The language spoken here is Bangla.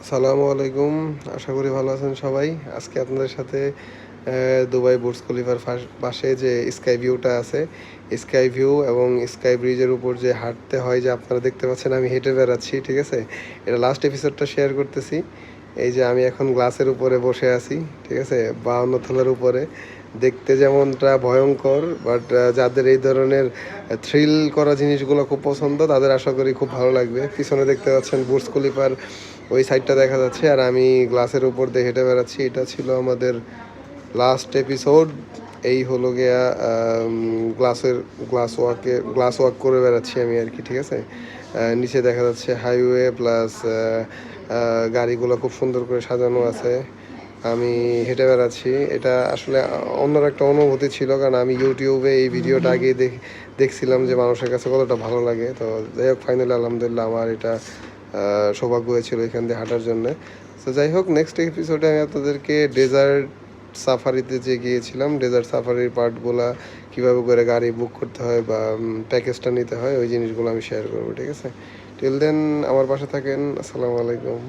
আসসালামু আলাইকুম। আশা করি ভালো আছেন সবাই। আজকে আপনাদের সাথে দুবাই বুর্জ খলিফার পাশে যে স্কাই ভিউটা আছে, স্কাই ভিউ এবং স্কাই ব্রিজের উপর যে হাঁটতে হয় যে আপনারা দেখতে পাচ্ছেন আমি হেঁটে বেড়াচ্ছি, ঠিক আছে? এটা লাস্ট এপিসোডটা শেয়ার করতেছি। এই যে আমি এখন গ্লাসের উপরে বসে আছি, ঠিক আছে? ৫২ তলার উপরে। দেখতে যেমনটা ভয়ঙ্কর বাট যাদের এই ধরনের থ্রিল করা জিনিসগুলো খুব পছন্দ তাদের আশা করি খুব ভালো লাগবে। পিছনে দেখতে পাচ্ছেন বুর্জ খলিফার ওই সাইডটা দেখা যাচ্ছে আর আমি গ্লাসের উপর দিয়ে হেঁটে বেড়াচ্ছি। এটা ছিল আমাদের লাস্ট এপিসোড। এই হলো গিয়া গ্লাসের গ্লাস ওয়াক করে বেড়াচ্ছি আমি আর কি, ঠিক আছে? নিচে দেখা যাচ্ছে হাইওয়ে প্লাস গাড়িগুলো খুব সুন্দর করে সাজানো আছে। আমি হেঁটে বেড়াচ্ছি। এটা আসলে অন্য একটা অনুভূতি ছিল, কারণ আমি ইউটিউবে এই ভিডিওটা আগেই দেখছিলাম যে মানুষের কাছে কতটা ভালো লাগে। তো যাই হোক, ফাইনালি আলহামদুলিল্লাহ আমার এটা সৌভাগ্য হয়েছিল এখান দিয়ে হাঁটার জন্য। তো যাই হোক, নেক্সট এপিসোডে আমি আপনাদেরকে ডেজার্ট সাফারিতে যে গিয়েছিলাম, ডেজার্ট সাফারির পার্টগুলা কীভাবে করে গাড়ি বুক করতে হয় বা প্যাকেজটা নিতে হয় ওই জিনিসগুলো আমি শেয়ার করবো, ঠিক আছে? টিল দেন আমার পাশে থাকেন। আসসালামু আলাইকুম।